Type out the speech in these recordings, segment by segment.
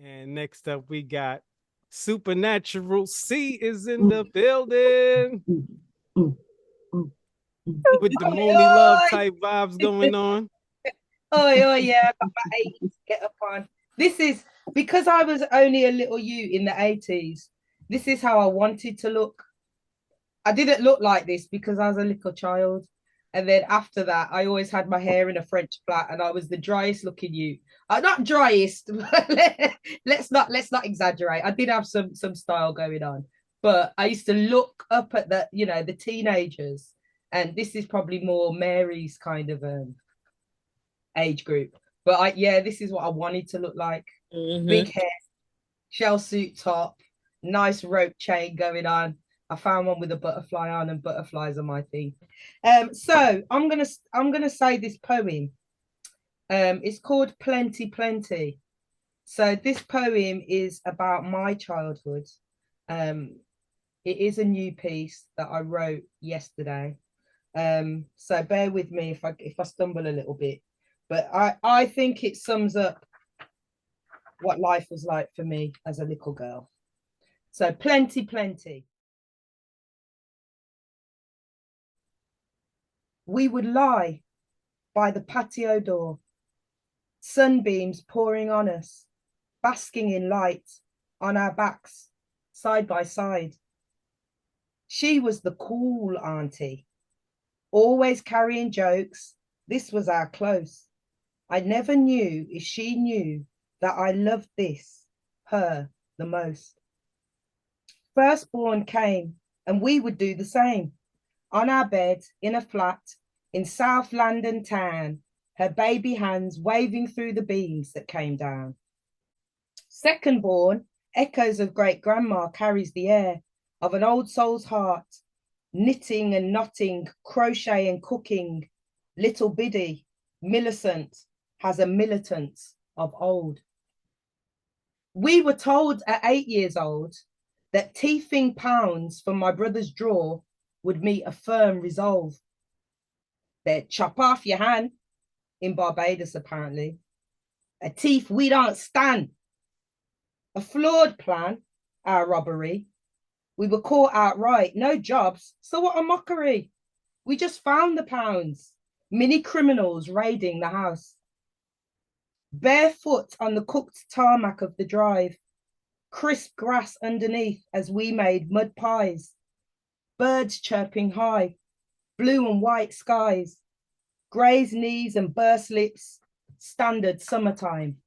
And next up, we got SuperNatural. C is in the building Mm, mm, mm, mm. with the Oi, Mooney Love oi. type vibes going on. Oi, yeah, I got my 80s get up on. This is because I was only a little you in the 80s. This is how I wanted to look. I didn't look like this because I was a little child. And then after that, I always had my hair in a French plait and I was the driest looking you. Not driest, but let's not exaggerate. I did have some style going on. But I used to look up at the teenagers. And this is probably more Mary's kind of age group. But yeah, this is what I wanted to look like. Big hair, shell suit top, nice rope chain going on. I found one with a butterfly on, and butterflies are my thing. So I'm gonna say this poem. It's called Plenty Plenty. So this poem is about my childhood. Um, it is a new piece that I wrote yesterday. So bear with me if I stumble a little bit, but I think it sums up what life was like for me as a little girl. So plenty, plenty. We would lie by the patio door, sunbeams pouring on us, basking in light on our backs, side by side. She was the cool auntie, always carrying jokes. This was our close. I never knew if she knew that I loved her, the most. Firstborn came, and we would do the same. On our bed, in a flat, in South London town, her baby hands waving through the beams that came down. Secondborn, echoes of great grandma carries the air of an old soul's heart, knitting and knotting, crochet and cooking. Little Biddy, Millicent, has a militance of old. We were told at 8 years old that teething pounds from my brother's drawer would meet a firm resolve. They'd chop off your hand, in Barbados apparently. A teeth we don't stand. A flawed plan, our robbery. We were caught outright, no jobs, so what a mockery. We just found the pounds, mini criminals raiding the house. Barefoot on the cooked tarmac of the drive, crisp grass underneath as we made mud pies, birds chirping high, blue and white skies, grazed knees and burst lips, standard summertime.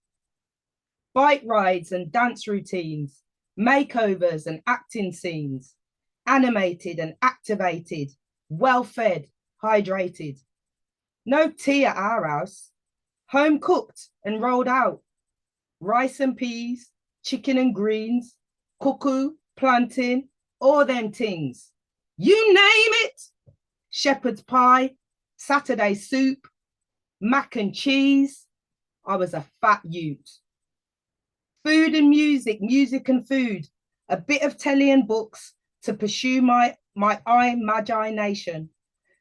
Bike rides and dance routines, makeovers and acting scenes, animated and activated, well-fed, hydrated. No tea at our house, home cooked and rolled out. Rice and peas, chicken and greens, cuckoo, plantain, all them things. You name it. Shepherd's pie, Saturday soup, mac and cheese. I was a fat ute. Food and music, music and food, a bit of telly and books to pursue my imagination.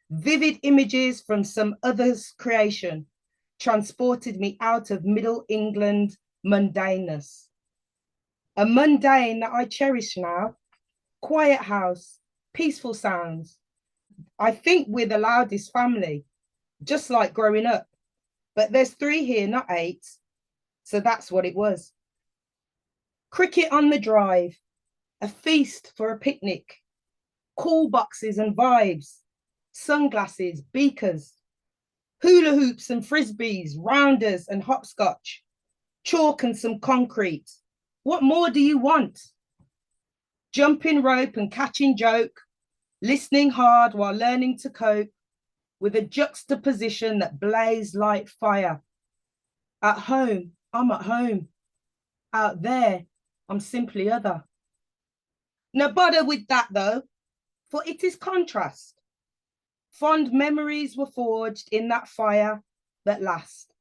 Vivid images from some other's creation transported me out of Middle England mundaneness. A mundane that I cherish now. Quiet house, peaceful sounds. I think we're the loudest family, just like growing up. But there's 3 here, not 8. So that's what it was. Cricket on the drive, a feast for a picnic, cool boxes and vibes, sunglasses, beakers, hula hoops and frisbees, rounders and hopscotch, chalk and some concrete. What more do you want? Jumping rope and catching joke, listening hard while learning to cope with a juxtaposition that blazed like fire. At home, I'm at home. Out there, I'm simply other. No bother with that though, for it is contrast. Fond memories were forged in that fire that last.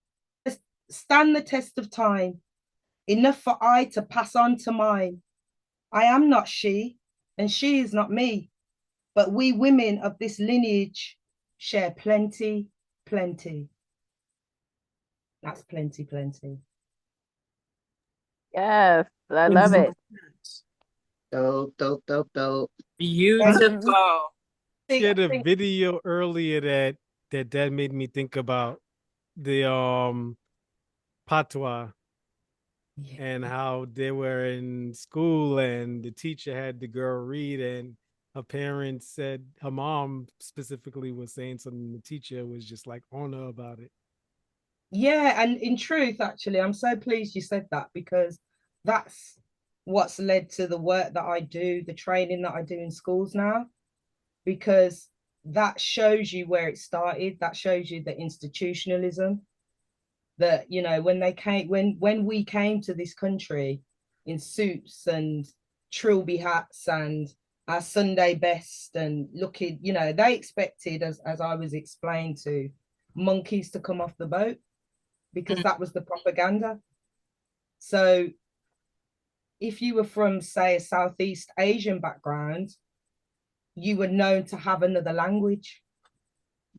Stand the test of time, enough for I to pass on to mine. I am not she, and she is not me, but we women of this lineage share plenty, plenty. That's plenty, plenty. Yes, I love it. Dope, dope, dope, dope. Beautiful. Shared I a think video earlier that made me think about the patois yeah. and how they were in school and the teacher had the girl read and her parents said her mom specifically was saying something, the teacher was just like on her about it. Yeah, and in truth, actually, I'm so pleased you said that because that's what's led to the work that I do, the training that I do in schools now, because that shows you where it started. That shows you the institutionalism that, you know, when we came to this country in suits and trilby hats and our Sunday best and looking, you know, they expected, as I was explained to, monkeys to come off the boat because that was the propaganda. So if you were from, say, a Southeast Asian background, you were known to have another language.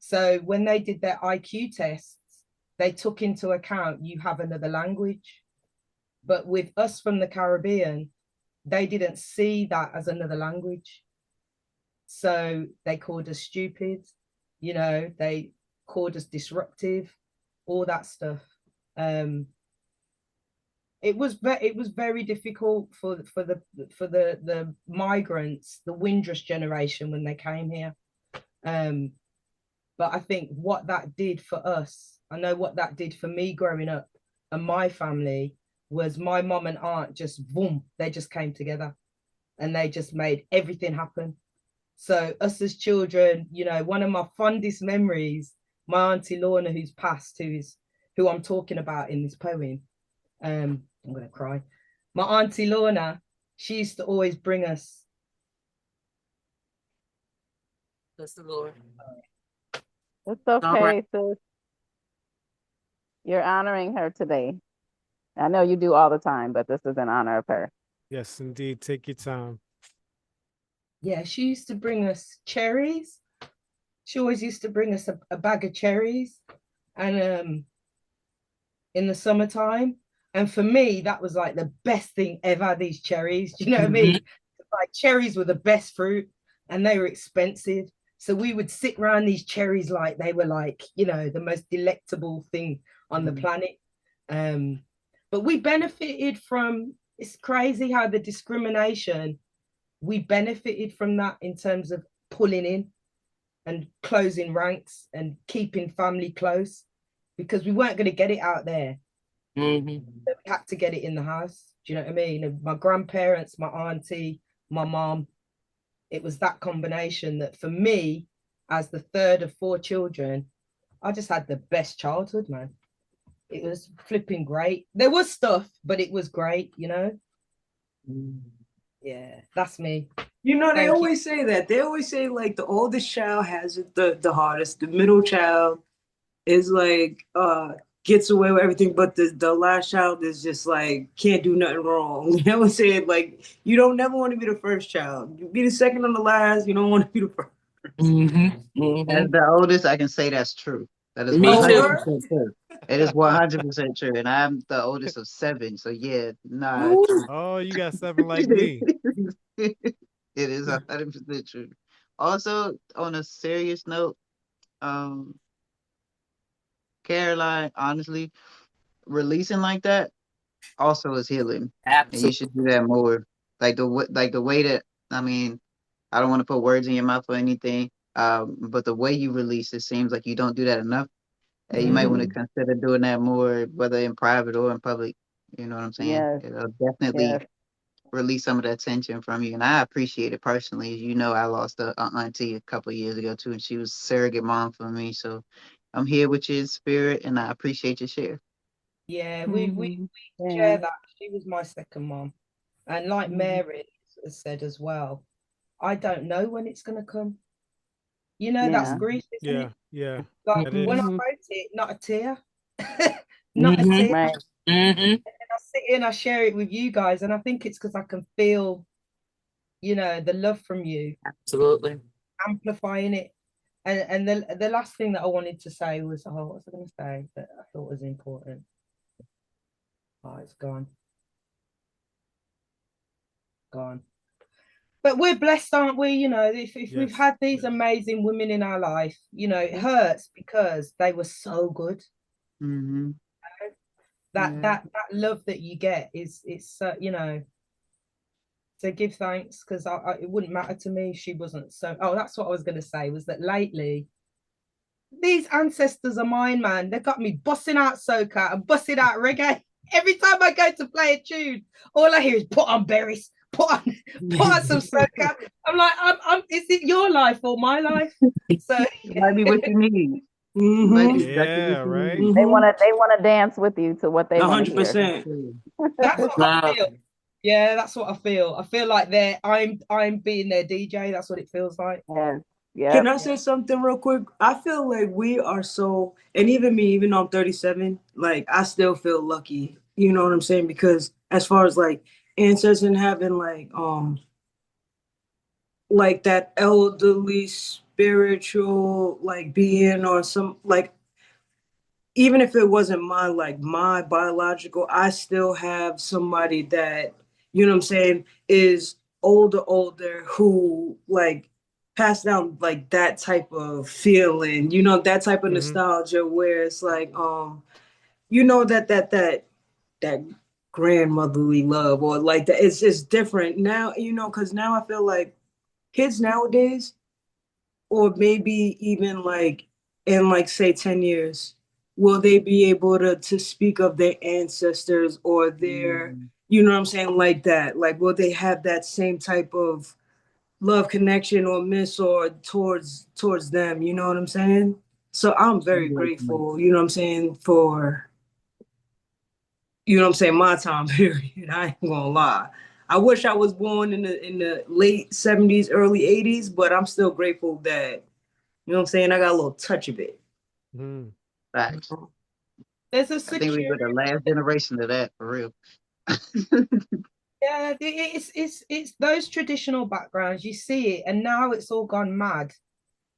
So when they did their IQ tests, they took into account you have another language. But with us from the Caribbean, they didn't see that as another language. So they called us stupid, you know, they called us disruptive, all that stuff. It was very difficult for the migrants, the Windrush generation when they came here. But I think what that did for us, I know what that did for me growing up and my family was my mom and aunt just boom, they just came together and they just made everything happen. So us as children, you know, one of my fondest memories, my auntie Lorna, who's passed, who I'm talking about in this poem. I'm gonna cry. My auntie Lorna, she used to always bring us. Bless the Lord. It's All right. okay, sis. You're honoring her today. I know you do all the time, but this is in honor of her. Yes, indeed. Take your time. Yeah, she used to bring us cherries. She always used to bring us a bag of cherries, and in the summertime. And for me, that was like the best thing ever. These cherries, do you know what I mean? Like cherries were the best fruit, and they were expensive. So we would sit around these cherries like they were like, you know, the most delectable thing on the planet. But we benefited from, it's crazy how the discrimination, we benefited from that in terms of pulling in and closing ranks and keeping family close because we weren't going to get it out there. Mm-hmm. So we had to get it in the house. Do you know what I mean? And my grandparents, my auntie, my mom, it was that combination that for me, as the third of four children, I just had the best childhood, man. It was flipping great. There was stuff, but it was great, you know? Yeah, that's me. You know, they Thank you. always say that. They always say like the oldest child has it the hardest. The middle child is like gets away with everything, but the last child is just like can't do nothing wrong. They always say like you don't never want to be the first child. You be the second or the last. You don't want to be the first. As the oldest, I can say that's true. That is Me too. 100% true. It is 100% true. And I'm the oldest of seven. So yeah, nah. Oh, you got seven like me. It is 100% true. Also, on a serious note, um, Caroline, honestly, releasing like that also is healing. And you Absolutely. should do that more. Like the way that I mean, I don't want to put words in your mouth or anything. But the way you release it seems like you don't do that enough. You might want to consider doing that more, whether in private or in public. You know what I'm saying? Yes, It'll definitely yes. release some of that tension from you. And I appreciate it personally. You know, I lost a auntie a couple of years ago too, and she was surrogate mom for me. So I'm here with you in spirit, and I appreciate your share. Yeah, we share Yeah. that. She was my second mom. And like Mary has said as well, I don't know when it's going to come. You know, that's Yeah. grief, isn't Yeah, it? yeah, Like it when I is. wrote it, not a tear. Not a tear. Right. And I sit here and I share it with you guys. And I think it's because I can feel, you know, the love from you, Absolutely. amplifying it. And the last thing that I wanted to say was, oh, what was I going to say that I thought was important? Oh, it's gone. gone. But we're blessed, aren't we? You know, if we've Yes. had these amazing women in our life, you know, it hurts because they were so good. Mm-hmm. That Yeah. that that love that you get is you know, to give thanks, because it wouldn't matter to me if she wasn't. So that's what I was going to say, was that lately these ancestors of mine, man, they got me busting out soca and busting out reggae. Every time I go to play a tune, all I hear is put on berries, put on some soca. I'm like, is it your life or my life? So It might be what you need. It might be exactly what Yeah, you right. need. They wanna dance with you to what they want to hear. 100%. that's what I feel. Exactly. Yeah, that's what I feel. I feel like I'm being their DJ. That's what it feels like. Yes. Can Yep. I say something real quick? I feel like we are so, and even me, even though I'm 37, like I still feel lucky. You know what I'm saying? Because as far as like ancestors and having like that elderly spiritual like being or some like even if it wasn't my biological, I still have somebody that, you know what I'm saying, is older who like passed down like that type of feeling, you know, that type of Mm-hmm. nostalgia where it's like you know that grandmotherly love or like that it's just different now, you know, because now I feel like kids nowadays or maybe even like in like say 10 years will they be able to speak of their ancestors or their, Mm-hmm. you know what I'm saying, like that, like will they have that same type of love connection or miss or towards them, you know what I'm saying? So I'm very grateful, you know what I'm saying, for, you know what I'm saying, my time period. I ain't gonna lie, I wish I was born in the late 70s early 80s, but I'm still grateful that, you know what I'm saying? I got a little touch of it. Mm-hmm. Facts. There's a I think we security. were the last generation of that for real. Yeah, it's those traditional backgrounds. You see it, and now it's all gone mad,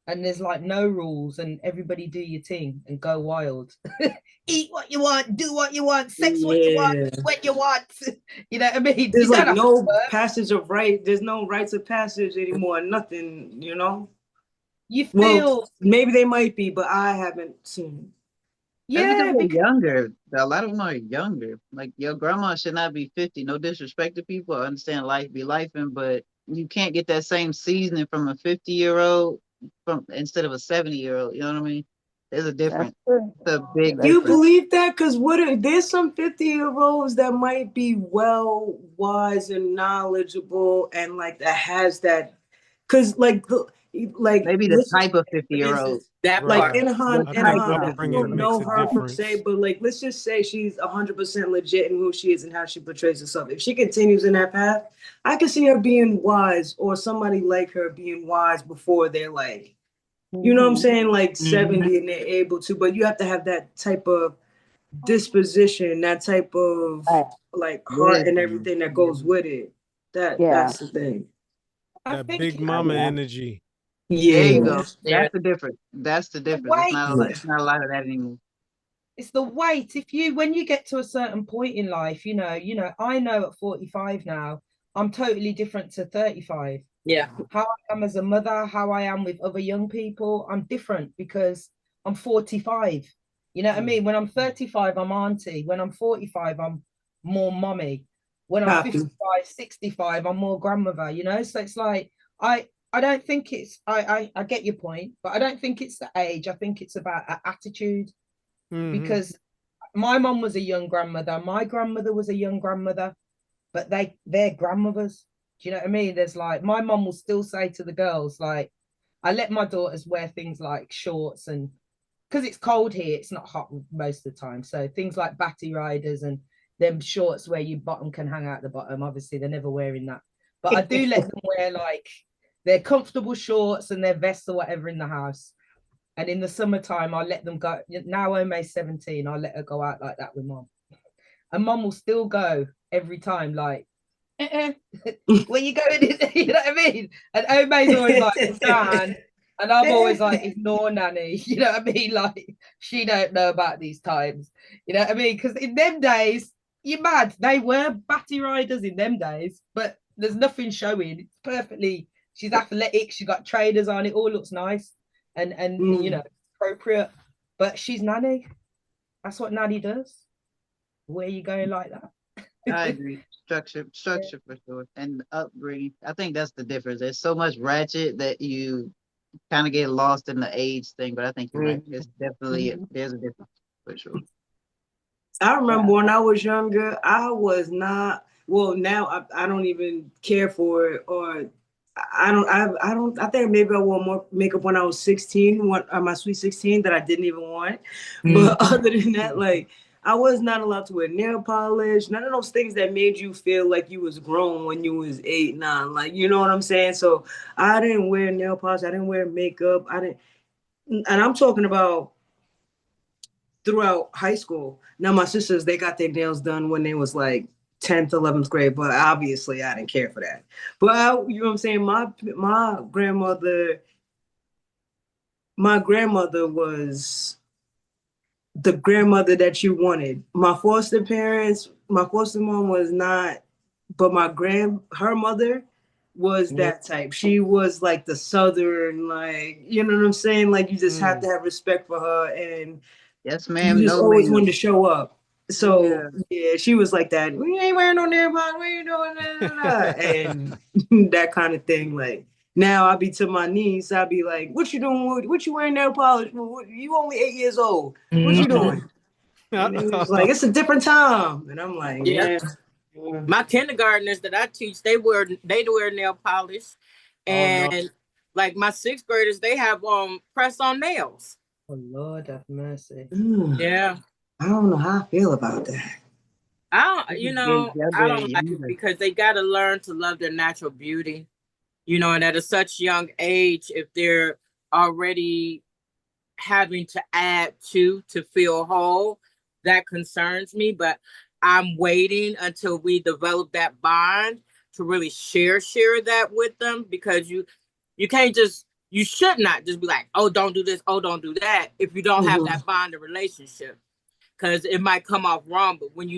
and there's like no rules, and everybody do your thing and go wild. Eat what you want, do what you want, sex what you want, Yeah. when you want. You know what I mean? You There's don't like have to no work. passage of right. There's no rites of passage anymore. Nothing, you know? You Well, feel, maybe they might be, but I haven't seen. That's because yeah, they're because younger. A lot of them are younger. Like your grandma should not be 50. No disrespect to people. I understand life be lifing, but you can't get that same seasoning from a 50-year-old from instead of a 70-year-old. You know what I mean? There's a That's difference. true. It's a big That's You true. difference. believe that? Because what if there's some 50-year-olds that might be well wise and knowledgeable and like that has that because like Maybe the let's just type of say, for 50-year-old. instance, that like part. Right. Inhan I think Type Inhan, of I upbringing don't 50-year-old. makes know a her per se, difference. but like let's just say she's 100% legit in who she is and how she portrays herself. If she continues in that path, I can see her being wise or somebody like her being wise before they're like, you know what I'm Hmm. saying, like 70 and they're able to, but you have to have that type of disposition, that type of Right. like heart and Wisdom. everything that goes Mhm. with it. Yeah. That's the thing. I That think big it's mama Yeah. energy. There you Yeah. go. That's the difference. That's the the difference. It's weight. not a lot. It's not a lot of that anymore. It's the weight. If you, when you get to a certain point in life, I know at 45 now, I'm totally different to 35. Yeah. How I am as a mother, how I am with other young people, I'm different because I'm 45. You know what I Mm. mean? When I'm 35, I'm auntie. When I'm 45, I'm more mommy. When I'm Copy. 55, 65, I'm more grandmother, you know? So it's like I don't think it's I get your point, but I don't think it's the age. I think it's about attitude, Mm-hmm. because my mom was a young grandmother, my grandmother was a young grandmother, but they're grandmothers. Do you know what I mean? There's like, my mom will still say to the girls, like, I let my daughters wear things like shorts, and because it's cold here, it's not hot most of the time. So things like batty riders and them shorts where your bottom can hang out the bottom. Obviously, they're never wearing that. But I do let them wear like their comfortable shorts and their vests or whatever in the house. And in the summertime, I'll let them go. Now Ome's 17, I'll let her go out like that with mom. And mom will still go every time, like, where you going? You know what I mean? And Ome's always like, Nan. And I'm always like, ignore nanny. You know what I mean? Like, she don't know about these times. You know what I mean? Because in them days, you're mad. They were batty riders in them days, but There's nothing showing. It's perfectly. She's athletic. She got traders on. It all looks nice and you know appropriate. But she's nanny. That's what nanny does. Where you going like that? I agree. Structure for sure, and upbringing. I think that's the difference. There's so much ratchet that you kind of get lost in the age thing, but I think you're right. It's definitely there's a difference for sure. I remember when I was younger, I was not. Well, now I don't even care for it, or I don't. I think maybe I wore more makeup when I was 16, my sweet 16 that I didn't even want. But other than that, like I was not allowed to wear nail polish. None of those things that made you feel like you was grown when you was 8, 9. Like you know what I'm saying. So I didn't wear nail polish. I didn't wear makeup. I didn't, and I'm talking about throughout high school. Now my sisters, they got their nails done when they was like 10th, 11th grade, but obviously I didn't care for that. But you know what I'm saying? My grandmother was the grandmother that you wanted. My foster parents, my foster mom was not, but her mother was that type. She was like the Southern, like, you know what I'm saying? Like you just have to have respect for her, and yes, you ma'am. just No, always ma'am. wanted to show up. So yeah, she was like that. We ain't wearing no nail polish. We ain't doing that, and that kind of thing. Like now, I be to my niece. I be like, "What you doing? What you wearing nail polish? You only 8 years old. What you doing?" And it was like, "It's a different time." And I'm like, "Yeah." My kindergartners that I teach, they wear nail polish, and like my 6th graders, they have press on nails. Oh Lord have mercy. Yeah. I don't know how I feel about that. I don't like it because they got to learn to love their natural beauty, and at a such young age, if they're already having to add to feel whole, that concerns me. But I'm waiting until we develop that bond to really share that with them, because you can't you should not just be like, oh, don't do this, oh, don't do that, if you don't have that bond of relationship, because it might come off wrong. But when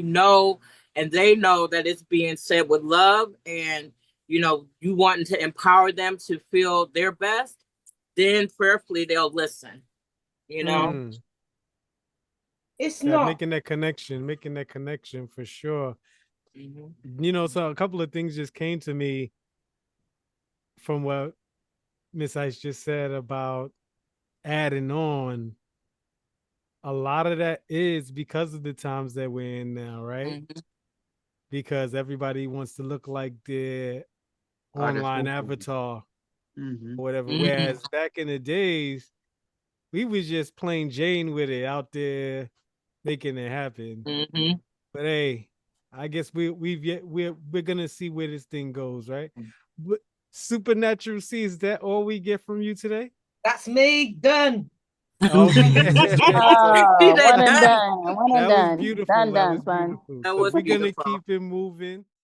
and they know that it's being said with love, and you wanting to empower them to feel their best, then prayerfully they'll listen. It's not making that connection for sure. So a couple of things just came to me from what Miss Ice just said about adding on. A lot of that is because of the times that we're in now, right? Because everybody wants to look like their online avatar or whatever. Whereas back in the days, we was just plain Jane with it out there making it happen. But hey, I guess we're gonna see where this thing goes, right? But SuperNatural C, is that all we get from you today? That's me done. Okay. One and done. One and That was done. beautiful. Done, That was son. beautiful. That So was we're gonna beautiful. keep it moving.